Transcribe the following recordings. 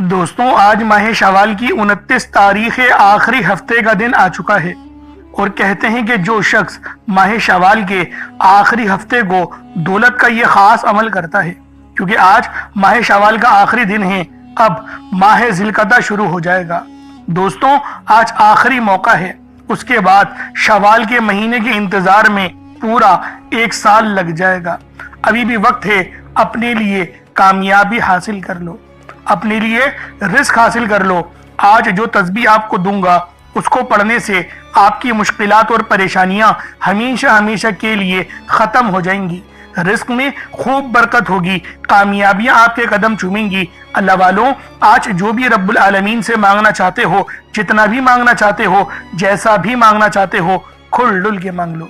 دوستوں آج ماہ شوال کی 29 تاریخ آخری ہفتے کا دن آ چکا ہے اور کہتے ہیں کہ جو شخص ماہ شوال کے آخری ہفتے کو دولت کا یہ خاص عمل کرتا ہے، کیونکہ آج ماہ شوال کا آخری دن ہے، اب ماہ ذی القعدہ شروع ہو جائے گا۔ دوستوں آج آخری موقع ہے، اس کے بعد شوال کے مہینے کے انتظار میں پورا 1 سال لگ جائے گا۔ ابھی بھی وقت ہے، اپنے لیے کامیابی حاصل کر لو، اپنے لیے رزق حاصل کر لو۔ آج جو تسبیح آپ کو دوں گا اس کو پڑھنے سے آپ کی مشکلات اور پریشانیاں ہمیشہ کے لیے ختم ہو جائیں گی، رزق میں خوب برکت ہوگی، کامیابیاں آپ کے قدم چومیں گی۔ اللہ والوں، آج جو بھی رب العالمین سے مانگنا چاہتے ہو، جتنا بھی مانگنا چاہتے ہو، جیسا بھی مانگنا چاہتے ہو، کھل ڈل کے مانگ لو۔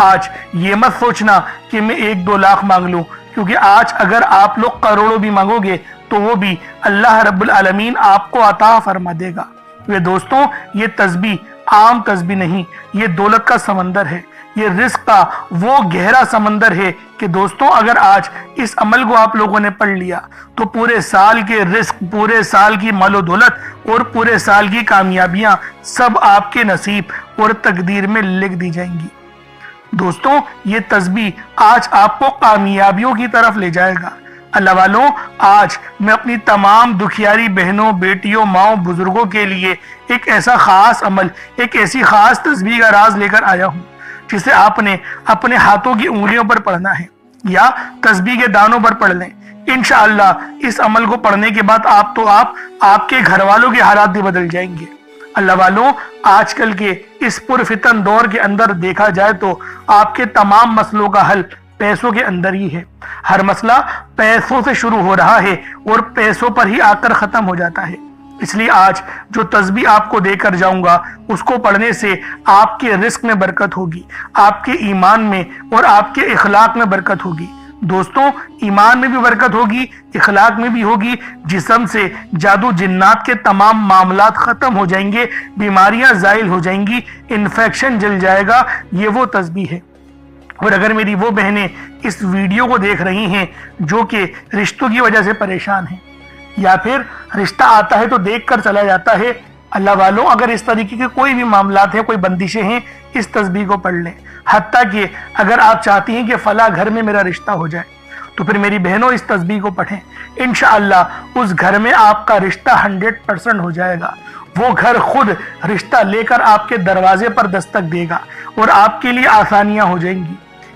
آج یہ مت سوچنا کہ میں 1-2 لاکھ مانگ لوں، کیونکہ آج اگر آپ لوگ کروڑوں بھی مانگو گے تو وہ بھی اللہ رب العالمین آپ کو عطا فرما دے گا۔ دوستوں یہ تسبیح عام تسبیح نہیں، یہ دولت کا سمندر ہے، یہ رزق کا وہ گہرا سمندر ہے کہ دوستوں اگر آج اس عمل کو آپ لوگوں نے پڑھ لیا تو پورے سال کے رزق، پورے سال کی مال و دولت اور پورے سال کی کامیابیاں سب آپ کے نصیب اور تقدیر میں لکھ دی جائیں گی۔ دوستوں یہ تسبیح آج آپ کو کامیابیوں کی طرف لے جائے گا۔ اللہ والوں، آج میں اپنی تمام دکھیاری بہنوں، بیٹیوں، ماؤں، بزرگوں کے لیے ایک ایسا خاص عمل، ایک ایسی خاص تسبیح کا راز لے کر آیا ہوں جسے آپ نے اپنے ہاتھوں کی انگلیوں پر پڑھنا ہے یا تسبیح کے دانوں پر پڑھ لیں۔ انشاءاللہ اس عمل کو پڑھنے کے بعد آپ کے گھر والوں کے حالات بھی بدل جائیں گے۔ اللہ والوں، آج کل کے اس پرفتن دور کے اندر دیکھا جائے تو آپ کے تمام مسئلوں کا حل پیسوں کے اندر ہی ہے۔ ہر مسئلہ پیسوں سے شروع ہو رہا ہے اور پیسوں پر ہی آ کر ختم ہو جاتا ہے۔ اس لیے آج جو تسبیح آپ کو دے کر جاؤں گا اس کو پڑھنے سے آپ کے رزق میں برکت ہوگی، آپ کے ایمان میں اور آپ کے اخلاق میں برکت ہوگی۔ دوستوں ایمان میں بھی برکت ہوگی، اخلاق میں بھی ہوگی، جسم سے جادو جنات کے تمام معاملات ختم ہو جائیں گے، بیماریاں زائل ہو جائیں گی، انفیکشن جل جائے گا۔ یہ وہ تسبیح ہے۔ اور اگر میری وہ بہنیں اس ویڈیو کو دیکھ رہی ہیں جو کہ رشتوں کی وجہ سے پریشان ہیں یا پھر رشتہ آتا ہے تو دیکھ کر چلا جاتا ہے، اللہ والوں اگر اس طریقے کے کوئی بھی معاملات ہیں، کوئی بندشیں ہیں، اس تسبیح کو پڑھ لیں۔ حتیٰ کہ اگر آپ چاہتی ہیں کہ فلاں گھر میں میرا رشتہ ہو جائے تو پھر میری بہنوں اس تسبیح کو پڑھیں، انشاءاللہ اس گھر میں آپ کا رشتہ 100% ہو جائے گا۔ وہ گھر خود رشتہ لے کر آپ کے دروازے پر دستک دے گا اور آپ کے لیے آسانیاں ہو جائیں گی۔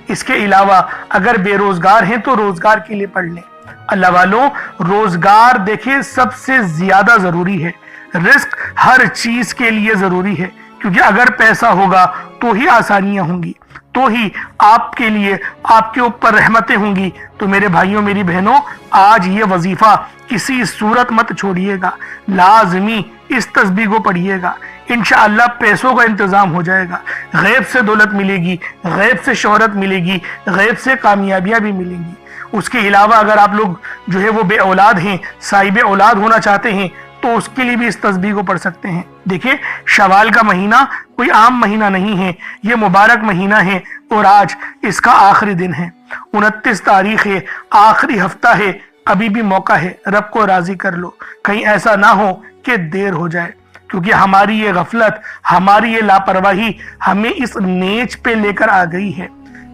اس کے علاوہ اگر بے روزگار ہیں تو روزگار کے لیے پڑھ لیں۔ اللہ والوں روزگار دیکھیں سب سے زیادہ ضروری ہے، رزق ہر چیز کے لیے ضروری ہے، کیونکہ اگر پیسہ ہوگا تو ہی آسانیاں ہوں گی، تو ہی آپ کے لیے آپ کے اوپر رحمتیں ہوں گی۔ تو میرے بھائیوں، میری بہنوں، آج یہ وظیفہ کسی صورت مت چھوڑیے گا، لازمی اس تسبیح کو پڑھیے گا۔ انشاءاللہ پیسوں کا انتظام ہو جائے گا، غیب سے دولت ملے گی، غیب سے شہرت ملے گی، غیب سے کامیابیاں بھی ملیں گی۔ اس کے علاوہ اگر آپ لوگ جو ہے وہ بے اولاد ہیں، صاحب اولاد ہونا چاہتے ہیں تو اس کے لیے بھی اس تسبیح کو پڑھ سکتے ہیں۔ دیکھیں شوال کا مہینہ کوئی عام مہینہ نہیں ہے، یہ مبارک مہینہ ہے اور آج اس کا آخری دن ہے، 29 تاریخ ہے، آخری ہفتہ ہے، ابھی بھی موقع ہے، رب کو راضی کر لو، کہیں ایسا نہ ہو کہ دیر ہو جائے، کیونکہ ہماری یہ غفلت، ہماری یہ لاپرواہی ہمیں اس نیچ پہ لے کر آ گئی ہے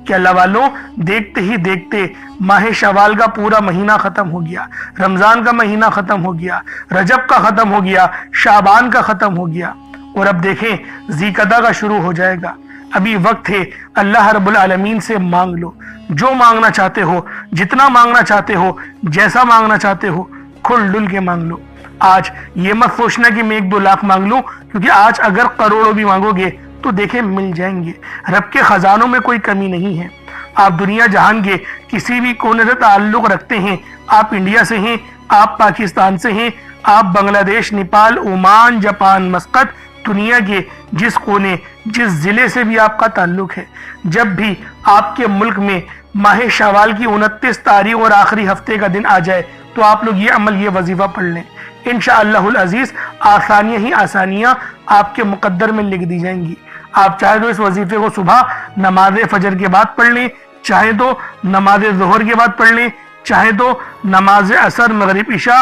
کہ اللہ والوں دیکھتے ہی دیکھتے ماہ شوال کا پورا مہینہ ختم ہو گیا، رمضان کا مہینہ ختم ہو گیا، رجب کا ختم ہو گیا، شعبان کا ختم ہو گیا اور اب دیکھیں ذی القعدہ کا شروع ہو جائے گا۔ ابھی وقت ہے، اللہ رب العالمین سے مانگ لو، جو مانگنا چاہتے ہو، جتنا مانگنا چاہتے ہو، جیسا مانگنا چاہتے ہو، کھل ڈل کے مانگ لو۔ آج یہ مت سوچنا کہ میں 1-2 لاکھ مانگ لوں، کیونکہ آج اگر کروڑوں بھی مانگو گے تو دیکھیں مل جائیں گے۔ رب کے خزانوں میں کوئی کمی نہیں ہے۔ آپ دنیا جہان کے کسی بھی کونے سے تعلق رکھتے ہیں، آپ انڈیا سے ہیں، آپ پاکستان سے ہیں، آپ بنگلہ دیش، نیپال، عمان، جاپان، مسقط، دنیا کے جس کونے، جس ضلع سے بھی آپ کا تعلق ہے، جب بھی آپ کے ملک میں ماہ شوال کی 29 تاریخ اور آخری ہفتے کا دن آ جائے تو آپ لوگ یہ عمل، یہ وظیفہ پڑھ لیں۔ انشاءاللہ العزیز آسانیاں ہی آسانیاں آپ کے مقدر میں لکھ دی جائیں گی۔ آپ چاہے تو اس وظیفے کو صبح نماز فجر کے بعد پڑھ لیں، چاہے تو نماز ظہر کے بعد پڑھ لیں، چاہے تو نماز عصر، مغرب، عشاء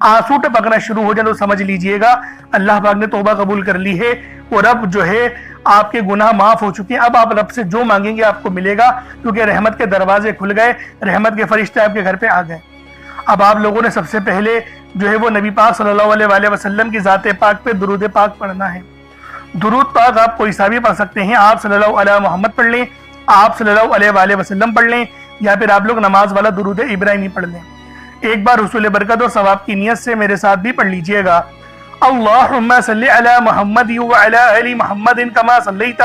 آنسو ٹپکنا شروع ہو جائے تو سمجھ لیجئے گا اللہ پاک نے توبہ قبول کر لی ہے اور اب جو ہے آپ کے گناہ معاف ہو چکے ہیں۔ اب آپ رب سے جو مانگیں گے آپ کو ملے گا، کیونکہ رحمت کے دروازے کھل گئے، رحمت کے فرشتے آپ کے گھر پہ آ گئے۔ اب آپ لوگوں نے سب سے پہلے جو ہے وہ نبی پاک صلی اللہ علیہ وآلہ وسلم کی ذات پاک پہ درود پاک پڑھنا ہے۔ درود پاک آپ کوئی سا بھی پڑھ سکتے ہیں، آپ صلی اللہ علیہ محمد پڑھ لیں، آپ صلی اللہ علیہ وآلہ وسلم پڑھ لیں، یا پھر آپ لوگ نماز والا درود ابراہیمی پڑھ لیں۔ ایک بار حصول برکت اور ثواب کی نیت سے میرے ساتھ بھی پڑھ لیجئے گا۔ اللہم صلی علی محمد وعلی آل محمد کما صلیت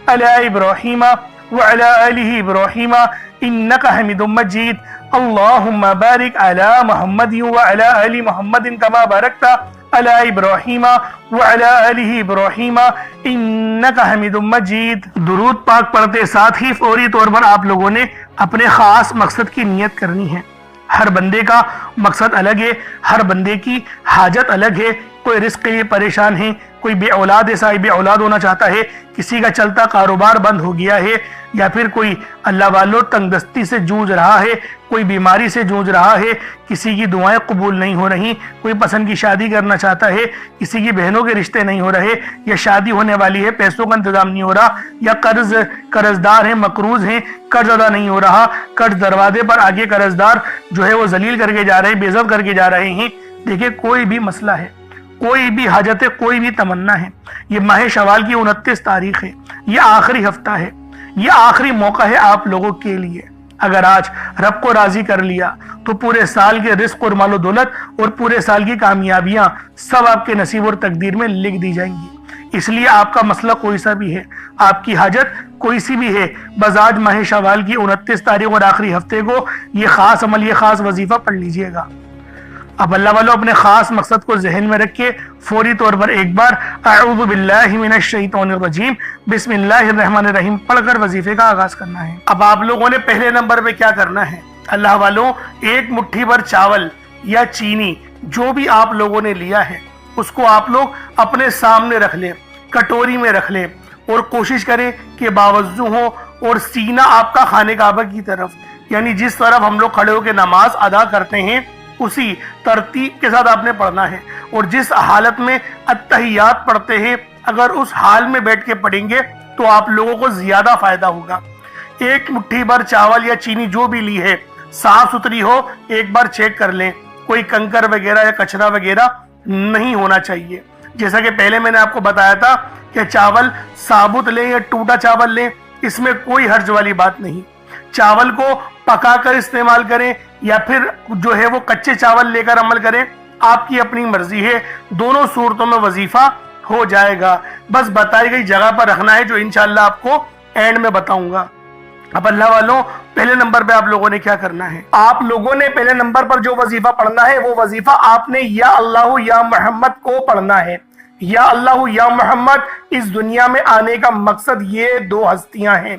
علی ابراہیم وعلی آل ابراہیم انکا حمید مجید۔ اللہم بارک علی محمد وعلی آل محمد کما بارکت علی ابراہیم وعلی آل ابراہیم انکا حمید مجید۔ درود پاک پڑھتے ساتھ ہی فوری طور پر آپ لوگوں نے اپنے خاص مقصد کی نیت کرنی ہے۔ ہر بندے کا مقصد الگ ہے، ہر بندے کی حاجت الگ ہے۔ کوئی رزق کے لیے پریشان ہے، کوئی بے اولاد ہے، صاحب اولاد ہونا چاہتا ہے، کسی کا چلتا کاروبار بند ہو گیا ہے، یا پھر کوئی اللہ والوں تنگ دستی سے جوجھ رہا ہے، کوئی بیماری سے جوجھ رہا ہے، کسی کی دعائیں قبول نہیں ہو رہی، کوئی پسند کی شادی کرنا چاہتا ہے، کسی کی بہنوں کے رشتے نہیں ہو رہے، یا شادی ہونے والی ہے، پیسوں کا انتظام نہیں ہو رہا، یا قرضدار ہیں، مقروض ہیں، قرض ادا نہیں ہو رہا، قرض دروازے پر آگے قرضدار جو ہے وہ ذلیل کر کے جا رہے ہیں، بے عزت کر کے جا رہے ہیں۔ دیکھیں کوئی بھی مسئلہ ہے، کوئی بھی حاجت ہے، کوئی بھی تمنا ہے، یہ ماہ شوال کی 29 تاریخ ہے، یہ آخری ہفتہ ہے، یہ آخری موقع ہے آپ لوگوں کے لیے۔ اگر آج رب کو راضی کر لیا تو پورے سال کے رزق اور مال و دولت اور پورے سال کی کامیابیاں سب آپ کے نصیب اور تقدیر میں لکھ دی جائیں گی۔ اس لیے آپ کا مسئلہ کوئی سا بھی ہے، آپ کی حاجت کوئی سی بھی ہے، بس آج ماہ شوال کی 29 تاریخ اور آخری ہفتے کو یہ خاص عمل، یہ خاص وظیفہ پڑھ لیجئے گا۔ اب اللہ والوں اپنے خاص مقصد کو ذہن میں رکھ کے فوری طور پر ایک بار اعوذ باللہ من الشیطان الرجیم بسم اللہ الرحمن الرحیم پڑھ کر وظیفے کا آغاز کرنا ہے۔ اب آپ لوگوں نے پہلے نمبر پہ کیا کرنا ہے، اللہ والوں ایک مٹھی بھر چاول یا چینی جو بھی آپ لوگوں نے لیا ہے اس کو آپ لوگ اپنے سامنے رکھ لیں، کٹوری میں رکھ لیں، اور کوشش کریں کہ باوضو ہو اور سینہ آپ کا خانہ کعبہ کی طرف، یعنی جس طرف ہم لوگ کھڑے ہو کے نماز ادا کرتے ہیں اسی ترتیب کے ساتھ آپ نے پڑھنا ہے۔ اور جس حالت میں التحیات پڑھتے ہیں اگر اس حال میں بیٹھ کے پڑھیں گے تو آپ لوگوں کو زیادہ فائدہ ہوگا۔ ایک مٹھی بھر چاول یا چینی جو بھی لی ہے صاف ستھری ہو، ایک بار چیک کر لیں، کوئی کنکر وغیرہ یا کچرا وغیرہ نہیں ہونا چاہیے۔ جیسا کہ پہلے میں نے آپ کو بتایا تھا کہ چاول ثابت لیں یا ٹوٹا چاول لیں، اس میں کوئی حرج والی بات نہیں۔ چاول کو پکا کر استعمال کریں یا پھر جو ہے وہ کچے چاول لے کر عمل کریں، آپ کی اپنی مرضی ہے، دونوں صورتوں میں وظیفہ ہو جائے گا۔ بس بتائی گئی جگہ پر رکھنا ہے جو انشاءاللہ آپ کو اینڈ میں بتاؤں گا۔ اب اللہ والوں پہلے نمبر پہ آپ لوگوں نے کیا کرنا ہے، آپ لوگوں نے پہلے نمبر پر جو وظیفہ پڑھنا ہے وہ وظیفہ آپ نے یا اللہ یا محمد کو پڑھنا ہے۔ یا اللہ یا محمد اس دنیا میں آنے کا مقصد یہ دو ہستیاں ہیں،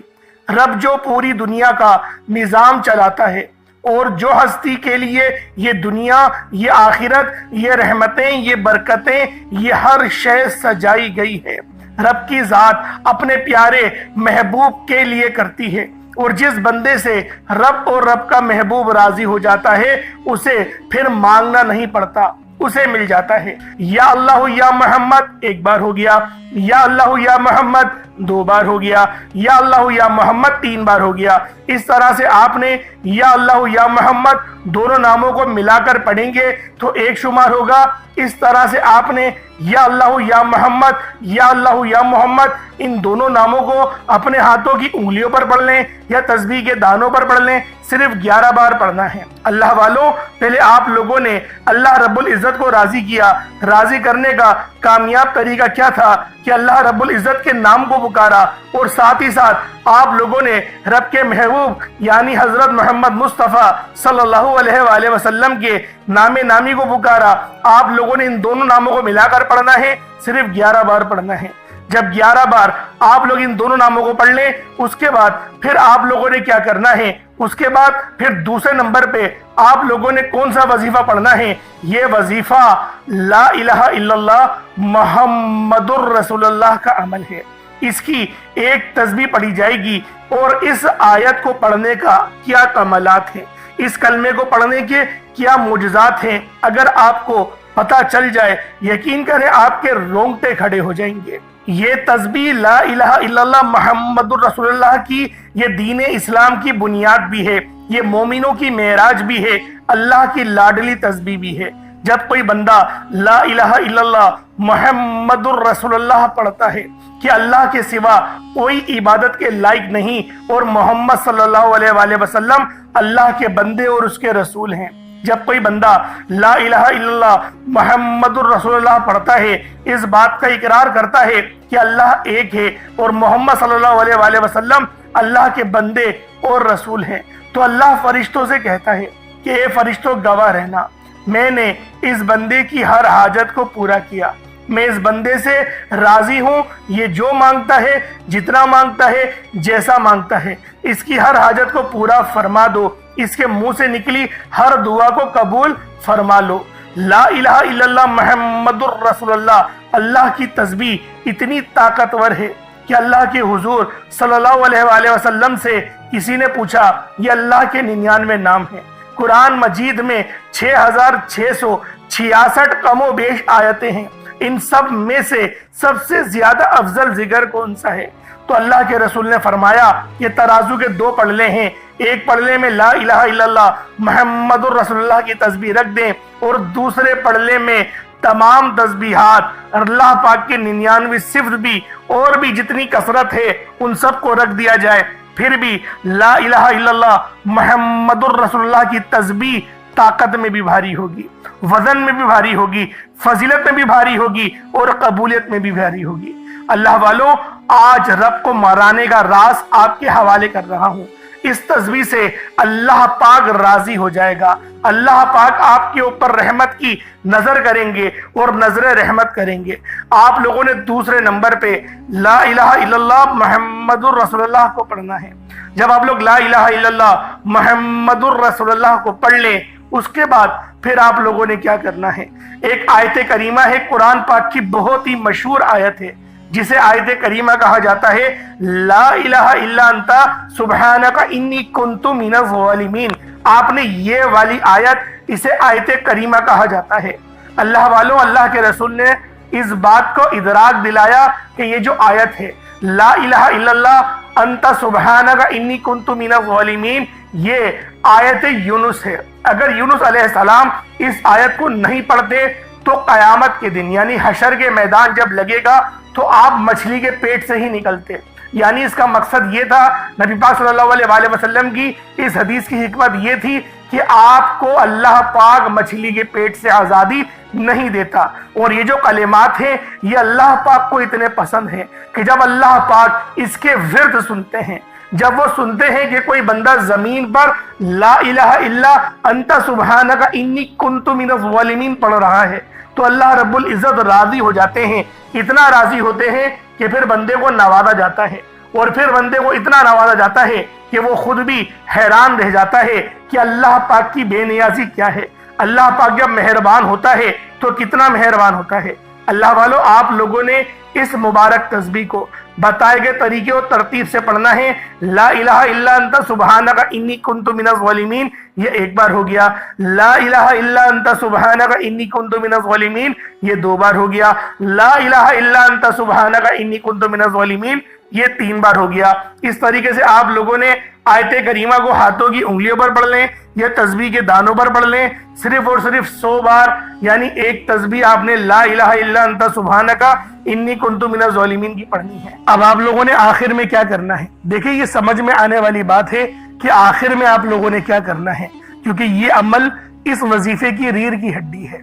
رب جو پوری دنیا کا نظام چلاتا ہے اور جو ہستی کے لیے یہ دنیا، یہ آخرت، یہ رحمتیں، یہ برکتیں، یہ ہر شے سجائی گئی ہے، رب کی ذات اپنے پیارے محبوب کے لیے کرتی ہے، اور جس بندے سے رب اور رب کا محبوب راضی ہو جاتا ہے اسے پھر مانگنا نہیں پڑتا، اسے مل جاتا ہے۔ یا اللہ یا محمد ایک بار ہو گیا، یا اللہ یا محمد دو بار ہو گیا، یا اللہ یا محمد تین بار ہو گیا۔ اس طرح سے آپ نے یا اللہ یا محمد دونوں ناموں کو ملا کر پڑھیں گے تو ایک شمار ہوگا۔ اس طرح سے آپ نے یا اللہ یا محمد، یا اللہ یا محمد ان دونوں ناموں کو اپنے ہاتھوں کی انگلیوں پر پڑھ لیں یا تسبیح کے دانوں پر پڑھ لیں، صرف 11 بار پڑھنا ہے۔ اللہ والوں پہلے آپ لوگوں نے اللہ رب العزت کو راضی کیا، راضی کرنے کا کامیاب طریقہ کیا تھا کہ اللہ رب العزت کے نام کو پکارا، اور ساتھ ہی ساتھ آپ لوگوں نے رب کے محبوب یعنی حضرت محمد مصطفیٰ صلی اللہ علیہ وآلہ وسلم کے نام نامی کو پکارا۔ آپ لوگوں نے ان دونوں ناموں کو ملا کر پڑھنا ہے، صرف 11 بار پڑھنا ہے۔ جب 11 بار آپ لوگ ان دونوں ناموں کو پڑھ لیں اس کے بعد پھر آپ لوگوں نے کیا کرنا ہے، اس کے بعد پھر دوسرے نمبر پہ آپ لوگوں نے کون سا وظیفہ پڑھنا ہے، یہ وظیفہ لا الہ الا اللہ محمد الرسول اللہ کا عمل ہے۔ اس کی ایک تسبیح پڑھی جائے گی، اور اس آیت کو پڑھنے کا کیا کمالات ہیں، اس کلمے کو پڑھنے کے کیا معجزات ہیں، اگر آپ کو پتہ چل جائے یقین کریں آپ کے رونگٹے کھڑے ہو جائیں گے۔ یہ تسبیح لا الہ الا اللہ محمد الرسول اللہ کی یہ دین اسلام کی بنیاد بھی ہے، یہ مومنوں کی معراج بھی ہے، اللہ کی لاڈلی تسبیح بھی ہے۔ جب کوئی بندہ لا الہ الا اللہ محمد الرسول اللہ پڑھتا ہے کہ اللہ کے سوا کوئی عبادت کے لائق نہیں اور محمد صلی اللہ علیہ وآلہ وسلم اللہ کے بندے اور اس کے رسول ہیں، جب کوئی بندہ لا الہ الا اللہ محمد الرسول اللہ پڑھتا ہے، اس بات کا اقرار کرتا ہے کہ اللہ ایک ہے اور محمد صلی اللہ علیہ وآلہ وسلم اللہ کے بندے اور رسول ہیں، تو اللہ فرشتوں سے کہتا ہے کہ اے فرشتوں گواہ رہنا، میں نے اس بندے کی ہر حاجت کو پورا کیا، میں اس بندے سے راضی ہوں، یہ جو مانگتا ہے، جتنا مانگتا ہے، جیسا مانگتا ہے، اس کی ہر حاجت کو پورا فرما دو، اس کے منہ سے نکلی ہر دعا کو قبول فرما لو۔ لا الہ الا اللہ محمد الرسول اللہ، اللہ کی تسبیح اتنی طاقتور ہے کہ اللہ کے حضور صلی اللہ علیہ وآلہ وسلم سے کسی نے پوچھا، یہ اللہ کے 99 نام ہیں، قرآن مجید میں 6666 کم و بیش آیتیں ہیں، ان سب میں سے سب سے زیادہ افضل ذکر کون سا ہے؟ تو اللہ کے رسول نے فرمایا یہ ترازو کے 2 پلڑے ہیں، ایک پلڑے میں لا الہ الا اللہ محمد الرسول اللہ کی تسبیح رکھ دیں اور دوسرے پلڑے میں تمام تسبیحات اللہ پاک کے 99 صفت بھی اور بھی جتنی کثرت ہے ان سب کو رکھ دیا جائے، پھر بھی لا الہ الا اللہ محمد الرسول اللہ کی تسبیح طاقت میں بھی بھاری ہوگی، وزن میں بھی بھاری ہوگی، فضیلت میں بھی بھاری ہوگی اور قبولیت میں بھی بھاری ہوگی۔ اللہ والوں، آج رب کو مرانے کا راز آپ کے حوالے کر رہا ہوں، اس تسبیح سے اللہ پاک راضی ہو جائے گا، اللہ پاک آپ کے اوپر رحمت کی نظر کریں گے اور نظر رحمت کریں گے۔ آپ لوگوں نے دوسرے نمبر پہ لا الہ الا اللہ محمد الرسول اللہ کو پڑھنا ہے۔ جب آپ لوگ لا الہ الا اللہ محمد الرسول اللہ کو پڑھ لیں، اس کے بعد پھر آپ لوگوں نے کیا کرنا ہے؟ ایک آیت کریمہ ہے، قرآن پاک کی بہت ہی مشہور آیت ہے جسے آیت کریمہ کہا جاتا ہے، لا الہ الا انت سبحانک انی کنت من الظالمین۔ آپ نے یہ والی آیت، اسے آیت کریمہ کہا جاتا ہے۔ اللہ والوں، اللہ کے رسول نے اس بات کو ادراک دلایا کہ یہ جو آیت ہے لا الہ الا اللہ انت سبحانک انی کنت من الظالمین، یہ آیت یونس ہے۔ اگر یونس علیہ السلام اس آیت کو نہیں پڑھتے تو قیامت کے دن یعنی حشر کے میدان جب لگے گا تو آپ مچھلی کے پیٹ سے ہی نکلتے، یعنی اس کا مقصد یہ تھا، نبی پاک صلی اللہ علیہ وآلہ وسلم کی اس حدیث کی حکمت یہ تھی کہ آپ کو اللہ پاک مچھلی کے پیٹ سے آزادی نہیں دیتا۔ اور یہ جو کلمات ہیں یہ اللہ پاک کو اتنے پسند ہیں کہ جب اللہ پاک اس کے ورد سنتے ہیں، جب وہ سنتے ہیں کہ کوئی بندہ زمین پر لا الہ الا انت سبحانک انی کنت من الظالمین پڑھ رہا ہے تو اللہ رب العزت راضی ہو جاتے ہیں، اتنا راضی ہوتے ہیں کہ پھر بندے کو نوازا جاتا ہے، اور پھر بندے کو اتنا نوازا جاتا ہے کہ وہ خود بھی حیران رہ جاتا ہے کہ اللہ پاک کی بے نیازی کیا ہے۔ اللہ پاک جب مہربان ہوتا ہے تو کتنا مہربان ہوتا ہے۔ اللہ والوں، آپ لوگوں نے اس مبارک تسبیح کو بتائے گئے طریقے اور ترتیب سے پڑھنا ہے۔ لا الہ الا انت سبحانک انی کنت من الظالمین یہ ایک بار ہو گیا، لا الہ الا انت سبحانک انی کنت من الظالمین یہ 2 بار ہو گیا، لا الہ الا انت سبحانک انی کنت من الظالمین یہ 3 بار ہو گیا۔ اس طریقے سے آپ لوگوں نے آیت کریمہ کو ہاتھوں کی انگلیوں پر پڑھ لیں یا تسبیح کے دانوں پر پڑھ لیں، صرف اور صرف 100 بار، یعنی ایک تسبیح آپ نے لا الہ الا انت سبحانک انی کنت من الظالمین کی پڑھنی ہے۔ اب آپ لوگوں نے آخر میں کیا کرنا ہے؟ دیکھیں یہ سمجھ میں آنے والی بات ہے کہ آخر میں آپ لوگوں نے کیا کرنا ہے، کیونکہ یہ عمل اس وظیفے کی ریڑھ کی ہڈی ہے،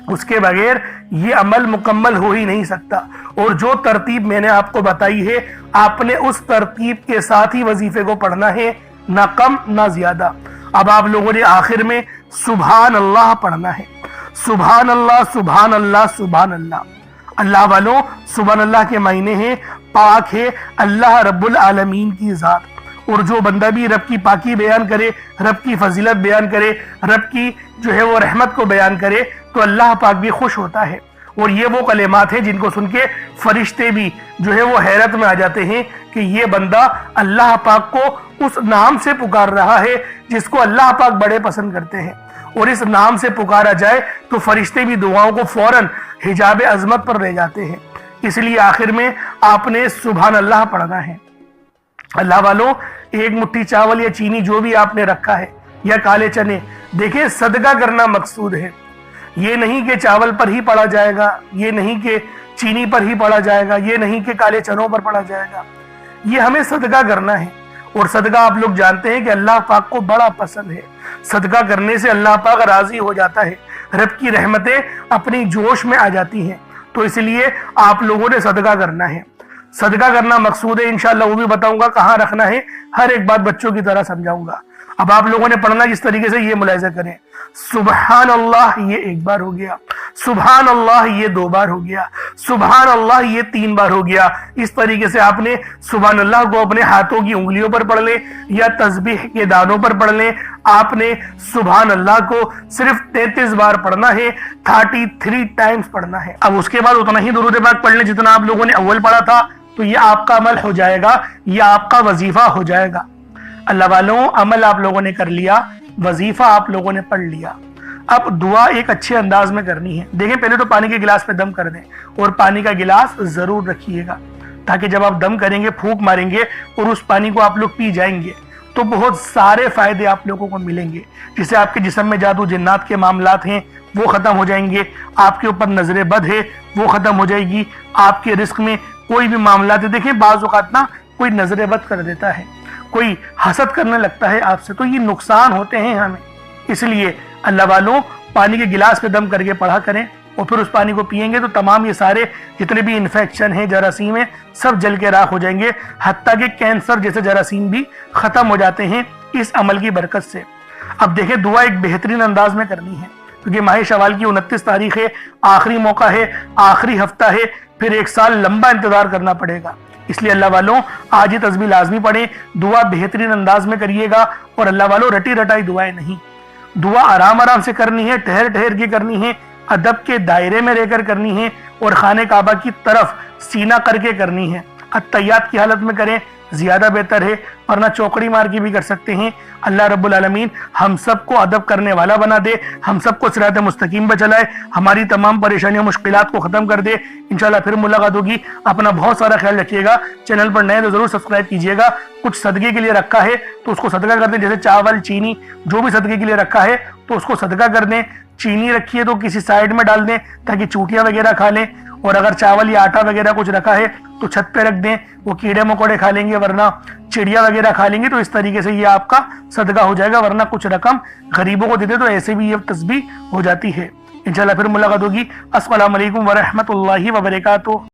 اس کے بغیر یہ عمل مکمل ہو ہی نہیں سکتا۔ اور جو ترتیب میں نے آپ کو بتائی ہے آپ نے اس ترتیب کے ساتھ ہی وظیفے کو پڑھنا ہے، نہ کم نہ زیادہ۔ اب آپ لوگوں نے آخر میں سبحان اللہ پڑھنا ہے، سبحان اللہ سبحان اللہ سبحان اللہ۔ اللہ والوں، سبحان اللہ کے معنی ہیں پاک ہے اللہ رب العالمین کی ذات، اور جو بندہ بھی رب کی پاکی بیان کرے، رب کی فضیلت بیان کرے، رب کی جو ہے وہ رحمت کو بیان کرے تو اللہ پاک بھی خوش ہوتا ہے۔ اور یہ وہ کلمات ہیں جن کو سن کے فرشتے بھی جو ہے وہ حیرت میں آ جاتے ہیں کہ یہ بندہ اللہ پاک کو اس نام سے پکار رہا ہے جس کو اللہ پاک بڑے پسند کرتے ہیں، اور اس نام سے پکارا جائے تو فرشتے بھی دعاؤں کو فوراً حجاب عظمت پر لے جاتے ہیں۔ اس لیے آخر میں آپ نے سبحان اللہ پڑھنا ہے۔ اللہ والوں، ایک مٹھی چاول یا چینی جو بھی آپ نے رکھا ہے یا کالے چنے، دیکھیں صدقہ کرنا مقصود ہے، یہ نہیں کہ چاول پر ہی پڑا جائے گا، یہ نہیں کہ چینی پر ہی پڑا جائے گا، یہ نہیں کہ کالے چنوں پر پڑا جائے گا، یہ ہمیں صدقہ کرنا ہے۔ اور صدقہ آپ لوگ جانتے ہیں کہ اللہ پاک کو بڑا پسند ہے، صدقہ کرنے سے اللہ پاک راضی ہو جاتا ہے، رب کی رحمتیں اپنی جوش میں آ جاتی ہیں، تو اس لیے آپ لوگوں نے صدقہ کرنا ہے۔ صدقہ کرنا مقصود ہے، انشاءاللہ وہ بھی بتاؤں گا کہاں رکھنا ہے، ہر ایک بات بچوں کی طرح سمجھاؤں گا۔ اب آپ لوگوں نے پڑھنا جس طریقے سے یہ ملاحظہ کریں، سبحان اللہ یہ ایک بار ہو گیا، سبحان اللہ یہ 2 بار ہو گیا، سبحان اللہ یہ 3 بار ہو گیا۔ اس طریقے سے آپ نے سبحان اللہ کو اپنے ہاتھوں کی انگلیوں پر پڑھ لیں یا تسبیح کے دانوں پر پڑھ لیں۔ آپ نے سبحان اللہ کو صرف 33 بار پڑھنا ہے، 33 ٹائمز پڑھنا ہے۔ اب اس کے بعد اتنا ہی درود پاک پڑھ لیں جتنا آپ لوگوں نے اول پڑھا تھا، تو یہ آپ کا عمل ہو جائے گا، یہ آپ کا وظیفہ ہو جائے گا۔ اللہ والوں، عمل آپ لوگوں نے کر لیا، وظیفہ آپ لوگوں نے پڑھ لیا۔ اب دعا ایک اچھے انداز میں کرنی ہے۔ دیکھیں پہلے تو پانی کے گلاس پہ دم کر دیں، اور پانی کا گلاس ضرور رکھیے گا، تاکہ جب آپ دم کریں گے، پھونک ماریں گے اور اس پانی کو آپ لوگ پی جائیں گے تو بہت سارے فائدے آپ لوگوں کو ملیں گے، جسے آپ کے جسم میں جادو جنات کے معاملات ہیں وہ ختم ہو جائیں گے، آپ کے اوپر نظر بد ہے وہ ختم ہو جائے گی، آپ کے رزق میں کوئی بھی معاملات ہے۔ دیکھیں بعض اوقات نا کوئی نظر بد کر دیتا ہے، کوئی حسد کرنے لگتا ہے آپ سے، تو یہ نقصان ہوتے ہیں ہمیں۔ اس لیے اللہ والوں، پانی کے گلاس پہ دم کر کے پڑھا کریں، اور پھر اس پانی کو پئیں گے تو تمام یہ سارے جتنے بھی انفیکشن ہیں، جراثیم ہیں، سب جل کے راکھ ہو جائیں گے، حتیٰ کہ کینسر جیسے جراثیم بھی ختم ہو جاتے ہیں اس عمل کی برکت سے۔ اب دیکھیں دعا ایک بہترین انداز میں کرنی ہے، کیونکہ ماہ شوال کی 29 تاریخ ہے، آخری موقع ہے، آخری ہفتہ ہے، پھر 1 سال لمبا انتظار کرنا پڑے گا۔ اس لیے اللہ والوں، آج یہ تسبیح لازمی پڑھیں، دعا بہترین انداز میں کریے گا، اور اللہ والوں رٹی رٹائی دعائیں نہیں، دعا آرام آرام سے کرنی ہے، ٹھہر ٹھہر کے کرنی ہے، ادب کے دائرے میں رہ کر کرنی ہے، اور خانہ کعبہ کی طرف سینہ کر کے کرنی ہے۔ اتحیات کی حالت میں کریں زیادہ بہتر ہے، ورنہ چوکڑی مار کے بھی کر سکتے ہیں۔ اللہ رب العالمین ہم سب کو ادب کرنے والا بنا دے، ہم سب کو صراط مستقیم پہ چلائے، ہماری تمام پریشانیوں مشکلات کو ختم کر دے۔ انشاءاللہ پھر ملاقات ہوگی۔ اپنا بہت سارا خیال رکھیے گا، چینل پر نئے تو ضرور سبسکرائب کیجیے گا۔ کچھ صدقے کے لیے رکھا ہے تو اس کو صدقہ کر دیں، جیسے چاول چینی جو بھی صدقے کے لیے رکھا ہے تو اس کو صدقہ کر دیں۔ چینی رکھی ہے تو کسی سائڈ میں ڈال دیں تاکہ چوٹیاں وغیرہ کھا لیں، اور اگر چاول یا آٹا وغیرہ کچھ رکھا ہے تو چھت پہ رکھ دیں، وہ کیڑے مکوڑے کھا لیں گے، ورنہ چڑیا وغیرہ کھا لیں گے، تو اس طریقے سے یہ آپ کا صدقہ ہو جائے گا، ورنہ کچھ رقم غریبوں کو دیتے تو ایسے بھی یہ تسبیح ہو جاتی ہے۔ انشاءاللہ پھر ملاقات ہوگی۔ السلام علیکم ورحمۃ اللہ وبرکاتہ۔